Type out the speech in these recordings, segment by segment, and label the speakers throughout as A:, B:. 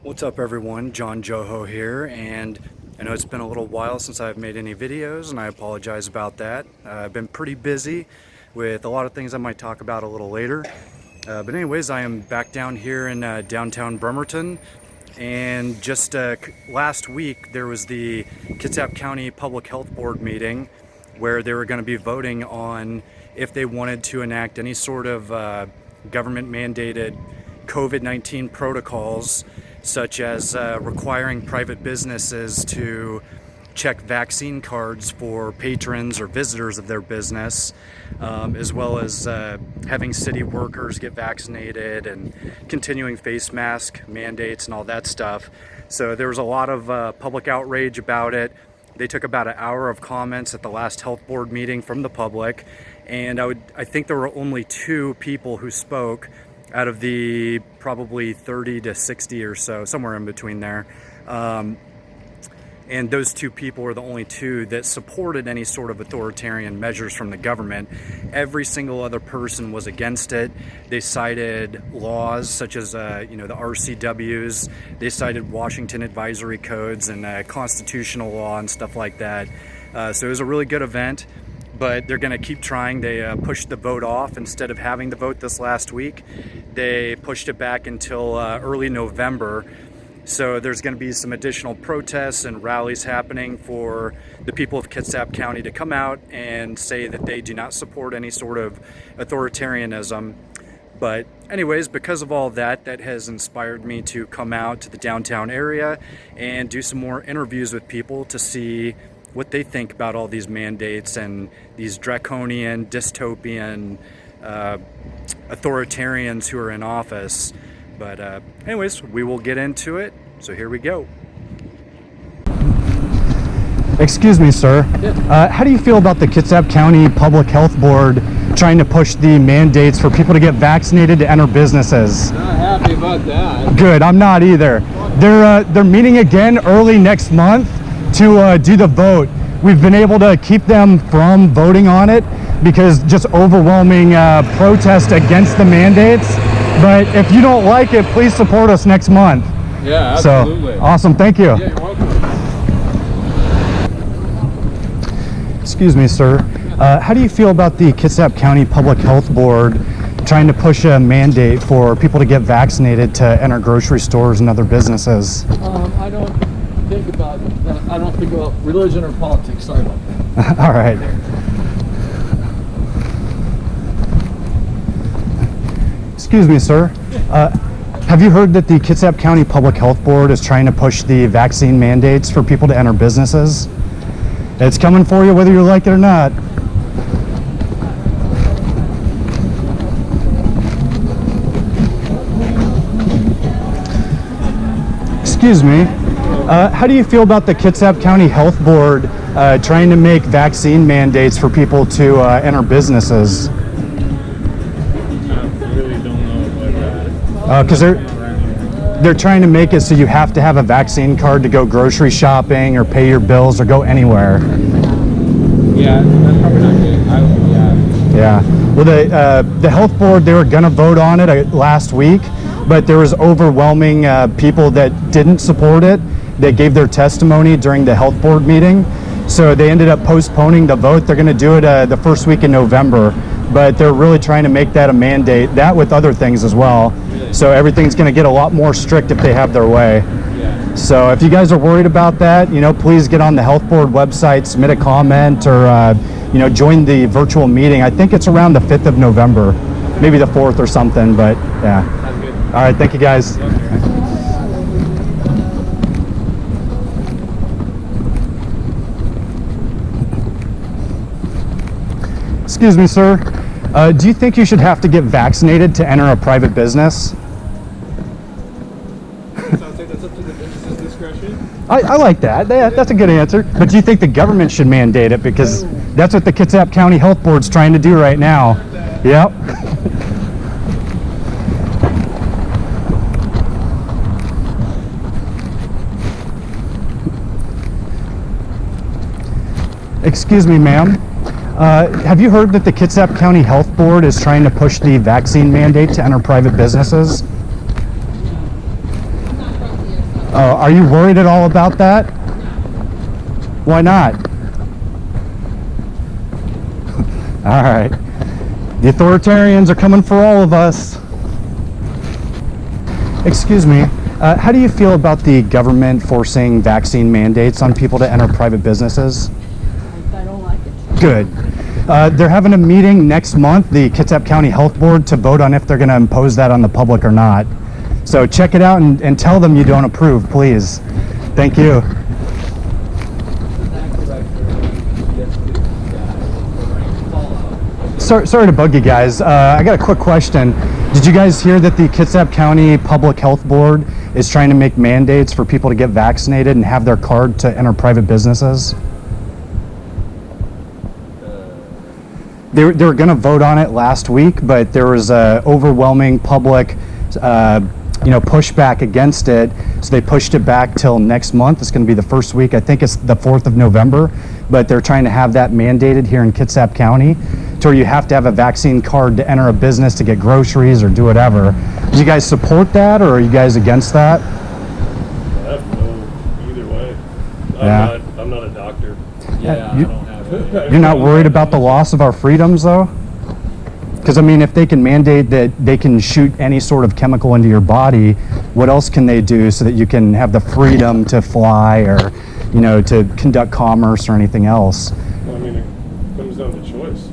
A: What's up everyone, John Joho here, and I know it's been a little while since I've made any videos and I apologize about that. I've been pretty busy with a lot of things I might talk about a little later. But anyways, I am back down here in downtown Bremerton, and just last week there was the Kitsap County Public Health Board meeting where they were going to be voting on if they wanted to enact any sort of government mandated COVID-19 protocols, such as requiring private businesses to check vaccine cards for patrons or visitors of their business, as well as having city workers get vaccinated and continuing face mask mandates and all that stuff. So there was a lot of public outrage about it. They took about an hour of comments at the last health board meeting from the public, and I think there were only 2 people who spoke out of the probably 30 to 60 or so, somewhere in between there. And those 2 people were the only 2 that supported any sort of authoritarian measures from the government. Every single other person was against it. They cited laws such as the RCWs. They cited Washington advisory codes and constitutional law and stuff like that. So it was a really good event, but they're going to keep trying. They pushed the vote off. Instead of having the vote this last week, they pushed it back until early November. So there's going to be some additional protests and rallies happening for the people of Kitsap County to come out and say that they do not support any sort of authoritarianism. But anyways, because of all that, that has inspired me to come out to the downtown area and do some more interviews with people to see what they think about all these mandates and these draconian, dystopian authoritarians who are in office. But anyways, we will get into it. So here we go. Excuse me, sir. How do you feel about the Kitsap County Public Health Board trying to push the mandates for people to get vaccinated to enter businesses?
B: Not happy about that.
A: Good, I'm not either. They're meeting again early next month to do the vote. We've been able to keep them from voting on it because just overwhelming protest against the mandates. But if you don't like it, please support us next month.
B: Yeah, absolutely.
A: So, awesome, thank you.
B: Yeah, you're welcome.
A: Excuse me, sir. How do you feel about the Kitsap County Public Health Board trying to push a mandate for people to get vaccinated to enter grocery stores and other businesses?
B: I don't think about religion or politics. Sorry about that.
A: All right. Excuse me, sir. Have you heard that the Kitsap County Public Health Board is trying to push the vaccine mandates for people to enter businesses? It's coming for you whether you like it or not. Excuse me. How do you feel about the Kitsap County Health Board trying to make vaccine mandates for people to enter businesses? Because they're trying to make it so you have to have a vaccine card to go grocery shopping or pay your bills or go anywhere.
B: Yeah, that's probably not good.
A: Yeah. Well, the health board, they were going to vote on it last week, but there was overwhelming people that didn't support it. They gave their testimony during the health board meeting, so they ended up postponing the vote. They're going to do it the first week in November, but they're really trying to make that a mandate, that with other things as well. So everything's going to get a lot more strict if they have their way.
B: Yeah.
A: So if you guys are worried about that, please get on the health board website, submit a comment, or join the virtual meeting. I think it's around the 5th of November, maybe the 4th or something, but yeah.
B: Sounds good.
A: All right, thank you guys. Excuse me, sir. Do you think you should have to get vaccinated to enter a private business?
B: Sounds like that's up to the business's discretion.
A: I like that. That's a good answer. But do you think the government should mandate it? Because that's what the Kitsap County Health Board's trying to do right now. Yep. Excuse me, ma'am. Have you heard that the Kitsap County Health Board is trying to push the vaccine mandate to enter private businesses? Are you worried at all about that? Why not? All right. The authoritarians are coming for all of us. Excuse me. How do you feel about the government forcing vaccine mandates on people to enter private businesses?
C: I don't like it.
A: Good. They're having a meeting next month, the Kitsap County Health Board, to vote on if they're going to impose that on the public or not. So check it out and tell them you don't approve, please. Thank you. Sorry to bug you guys. I got a quick question. Did you guys hear that the Kitsap County Public Health Board is trying to make mandates for people to get vaccinated and have their card to enter private businesses? They were going to vote on it last week, but there was overwhelming public pushback against it, so they pushed it back till next month. It's going to be the first week. I think it's the 4th of November, but they're trying to have that mandated here in Kitsap County, to where you have to have a vaccine card to enter a business to get groceries or do whatever. Do you guys support that, or are you guys against that?
D: I have no either way. I'm not a doctor.
B: Yeah, I don't have it.
A: You're not worried about the loss of our freedoms, though? Because, I mean, if they can mandate that they can shoot any sort of chemical into your body, what else can they do so that you can have the freedom to fly or, to conduct commerce or anything else?
D: Well, I mean, it comes down to choice.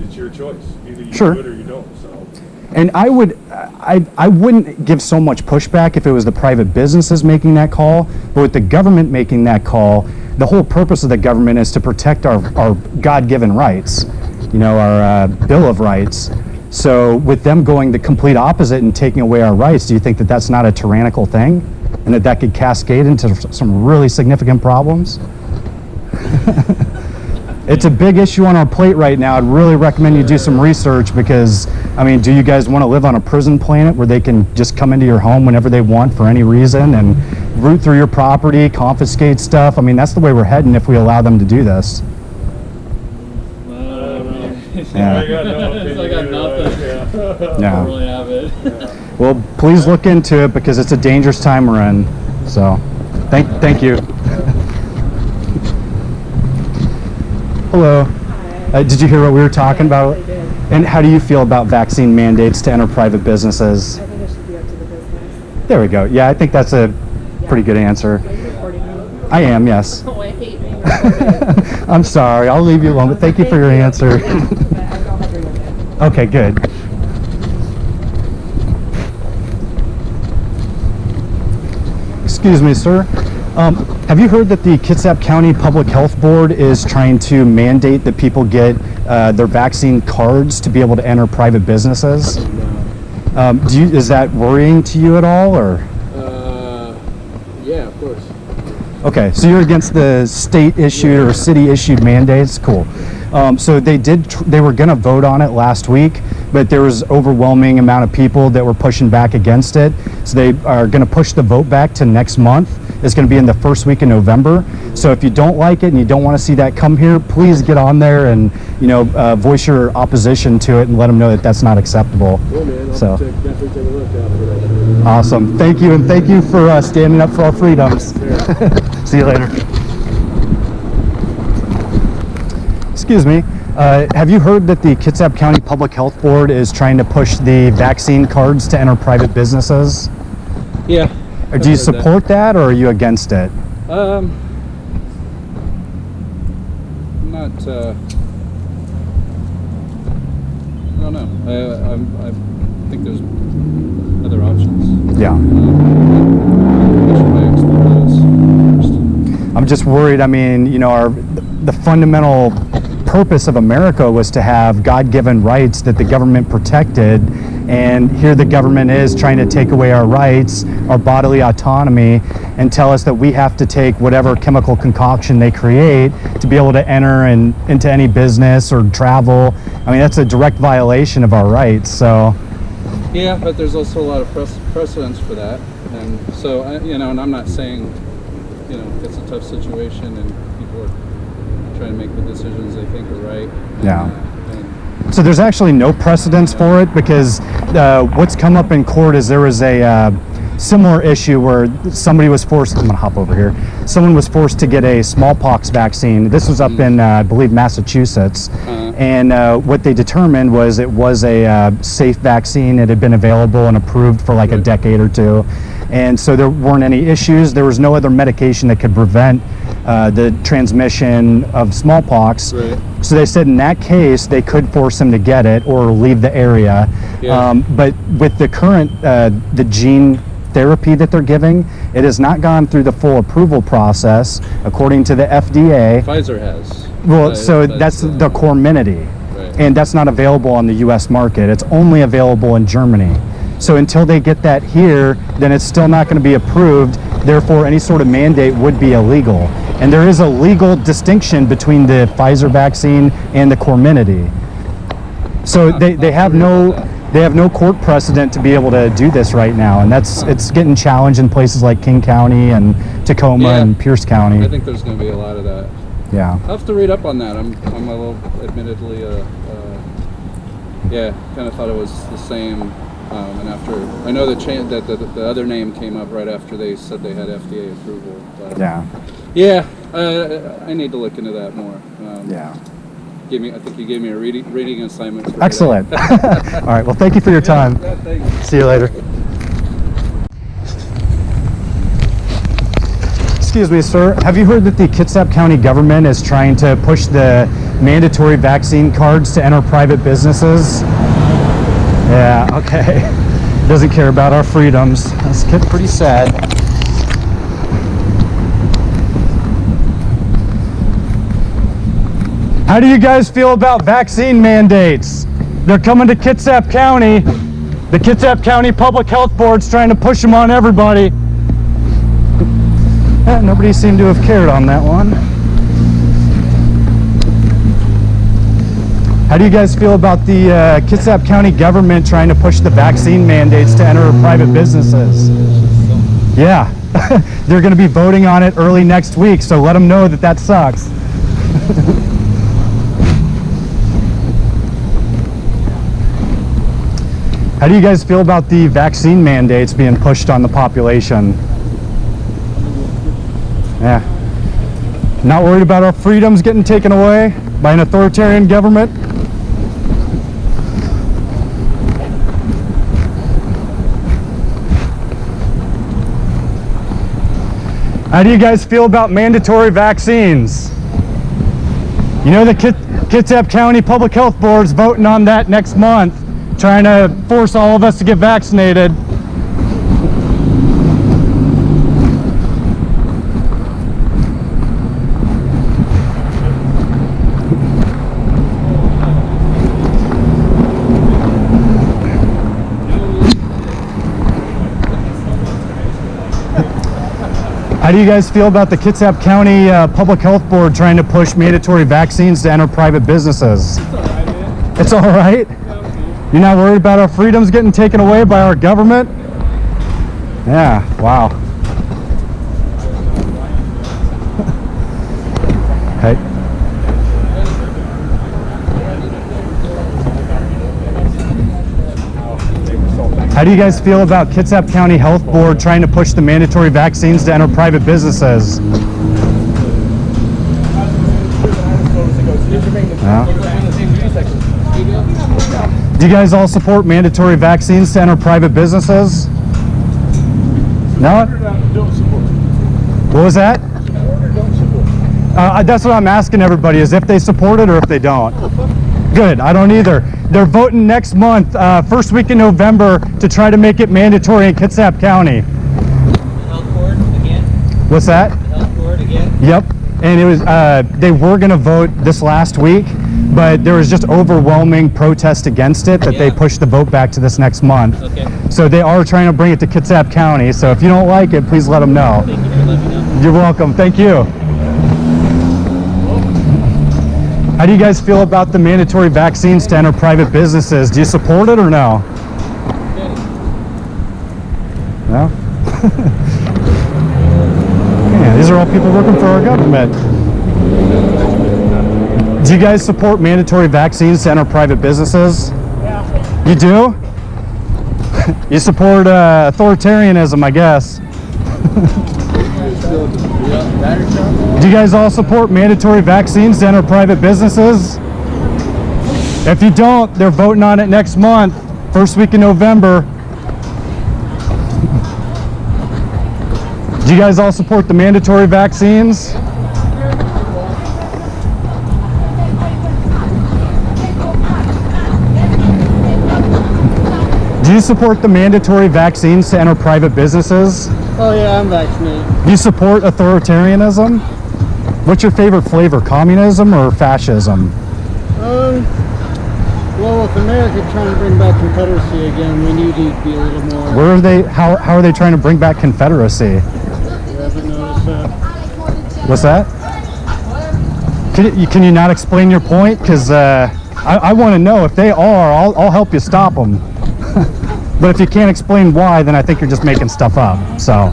D: It's your choice. Either you
A: Sure.
D: do it or you don't. So.
A: And I wouldn't give so much pushback if it was the private businesses making that call, but with the government making that call, the whole purpose of the government is to protect our God-given rights, our Bill of Rights. So with them going the complete opposite and taking away our rights, do you think that that's not a tyrannical thing, and that could cascade into some really significant problems? It's a big issue on our plate right now. I'd really recommend you do some research because, I mean, do you guys want to live on a prison planet where they can just come into your home whenever they want for any reason and root through your property, confiscate stuff? I mean, that's the way we're heading if we allow them to do this.
D: I got no opinion.
B: I got nothing.
D: Yeah.
B: I don't really have it.
A: Well, please look into it because it's a dangerous time we're in. So, thank you. Hello. Did you hear what we were talking about?
C: I did.
A: And how do you feel about vaccine mandates to enter private businesses?
C: I think it should be up to the business.
A: There we go. Yeah, I think that's a pretty good answer.
C: Are you recording me?
A: I am, yes.
C: Oh, I hate being recorded.
A: I'm sorry. I'll leave you alone, but thank you for your answer.
C: But I don't agree with it.
A: Okay, good. Excuse me, sir. Have you heard that the Kitsap County Public Health Board is trying to mandate that people get their vaccine cards to be able to enter private businesses? Is that worrying to you at all, or?
B: Yeah, of course.
A: Okay, so you're against the state-issued or city-issued mandates? Cool. So they were going to vote on it last week, but there was overwhelming amount of people that were pushing back against it. So they are going to push the vote back to next month. It's going to be in the first week of November. So if you don't like it and you don't want to see that come here, please get on there and voice your opposition to it and let them know that that's not acceptable.
B: Cool, man.
A: So.
B: Definitely take a look out for that.
A: Awesome. Thank you, and thank you for standing up for our freedoms. See you later. Excuse me. Have you heard that the Kitsap County Public Health Board is trying to push the vaccine cards to enter private businesses?
B: Yeah.
A: Or do you support that, or are you against it?
B: Not. I don't know. I think there's other options.
A: Yeah. I'm just worried. I mean, the fundamental purpose of America was to have God-given rights that the government protected, and here the government is trying to take away our rights, our bodily autonomy, and tell us that we have to take whatever chemical concoction they create to be able to enter into any business or travel. I mean, that's a direct violation of our rights. So.
B: Yeah, but there's also a lot of precedents for that, and so and I'm not saying it's a tough situation and people are trying to make the decisions they think are right.
A: Yeah. So there's actually no precedence for it because what's come up in court is there was a similar issue where somebody was forced, I'm gonna hop over here, someone was forced to get a smallpox vaccine. This was up in, I believe, Massachusetts. And what they determined was it was a safe vaccine. It had been available and approved for like a decade or two. And so there weren't any issues. There was no other medication that could prevent the transmission of smallpox.
B: Right.
A: So they said in that case, they could force him to get it or leave the area.
B: Yeah.
A: But with the current, the gene therapy that they're giving, it has not gone through the full approval process, according to the FDA.
B: Pfizer has.
A: Well, so that's the Corminity,
B: Right.
A: and that's not available on the U.S. market. It's only available in Germany. So until they get that here, then it's still not going to be approved. Therefore, any sort of mandate would be illegal. And there is a legal distinction between the Pfizer vaccine and the Corminity. So they have no court precedent to be able to do this right now, and it's getting challenged in places like King County and Tacoma
B: Yeah.
A: and Pierce County.
B: I think there's going to be a lot of that.
A: Yeah.
B: I'll have to read up on that. I'm a little, admittedly, yeah, kind of thought it was the same. And after, I know that the other name came up right after they said they had FDA approval. But
A: Yeah.
B: yeah, I need to look into that more.
A: Yeah.
B: I think you gave me a reading assignment. For
A: Excellent.
B: today.
A: All right. Well, thank you for your time.
B: Yeah, thanks.
A: See you later. Excuse me, sir. Have you heard that the Kitsap County government is trying to push the mandatory vaccine cards to enter private businesses? Yeah, okay. Doesn't care about our freedoms. That's pretty sad. How do you guys feel about vaccine mandates? They're coming to Kitsap County. The Kitsap County Public Health Board's trying to push them on everybody. Nobody seemed to have cared on that one. How do you guys feel about the Kitsap County government trying to push the vaccine mandates to enter private businesses? Yeah, they're going to be voting on it early next week, so let them know that that sucks. How do you guys feel about the vaccine mandates being pushed on the population? Yeah. Not worried about our freedoms getting taken away by an authoritarian government? How do you guys feel about mandatory vaccines? You know the Kitsap County Public Health Board's voting on that next month, trying to force all of us to get vaccinated. How do you guys feel about the Kitsap County Public Health Board trying to push mandatory vaccines to enter private businesses? It's all right? You're not worried about our freedoms getting taken away by our government? Yeah, wow. Hey. How do you guys feel about Kitsap County Health Board trying to push the mandatory vaccines to enter private businesses? Yeah. Do you guys all support mandatory vaccines to enter private businesses? No? What was that? That's what I'm asking everybody, is if they support it or if they don't. Good, I don't either. They're voting next month, first week in November, to try to make it mandatory in Kitsap County.
E: Health board again?
A: What's that?
E: Health board again?
A: Yep. And it was they were going to vote this last week, but there was just overwhelming protest against it that they pushed the vote back to this next month.
E: Okay.
A: So they are trying to bring it to Kitsap County. So if you don't like it, please let them know.
E: Thank you for letting me know.
A: You're welcome. Thank you. How do you guys feel about the mandatory vaccines to enter private businesses? Do you support it or no? No? Yeah, these are all people working for our government. Do you guys support mandatory vaccines to enter private businesses? Yeah. You do? You support authoritarianism, I guess. Do you guys all support mandatory vaccines to enter private businesses? If you don't, they're voting on it next month, first week in November. Do you guys all support the mandatory vaccines? Do you support the mandatory vaccines to enter private businesses?
F: Oh yeah, I'm vaccinated.
A: Do you support authoritarianism? What's your favorite flavor, communism or fascism?
F: Well, with America trying to bring back Confederacy again, we need to be a little more.
A: Where are they? How are they trying to bring back Confederacy?
F: You haven't noticed that?
A: What's that? Can you not explain your point? Because I want to know if they are. I'll help you stop them. But if you can't explain why, then I think you're just making stuff up. So.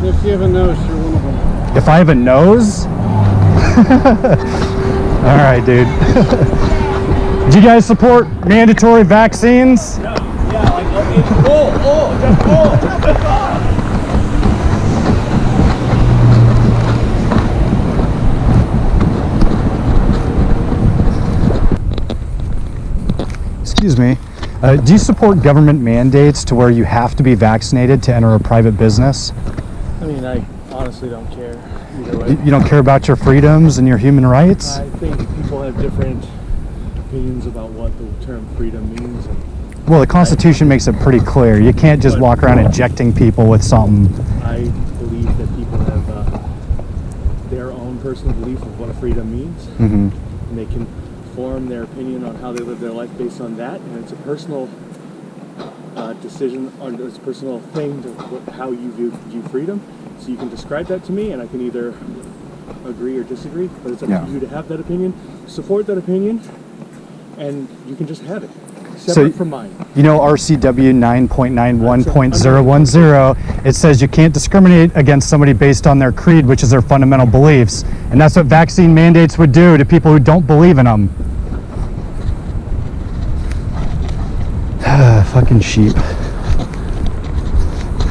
F: If you have a nose, you're one of them.
A: If I have a nose? All right, dude. Do you guys support mandatory vaccines?
E: Yeah, like, okay, just
A: Excuse me. Do you support government mandates to where you have to be vaccinated to enter a private business?
F: I mean, I honestly don't care either way.
A: You don't care about your freedoms and your human rights?
F: I think people have different opinions about what the term freedom means.
A: Well, the Constitution makes it pretty clear. You can't just walk around injecting people with something.
F: I believe that people have their own personal belief of what freedom means, and they can form their opinion on how they live their life based on that, and it's a personal decision, or it's a personal thing to how you view freedom. So you can describe that to me, and I can either agree or disagree, but it's up to you to have that opinion, support that opinion, and you can just have it, separate from mine.
A: You know, RCW 9.91.010, it says you can't discriminate against somebody based on their creed, which is their fundamental beliefs. And that's what vaccine mandates would do to people who don't believe in them. Fucking sheep.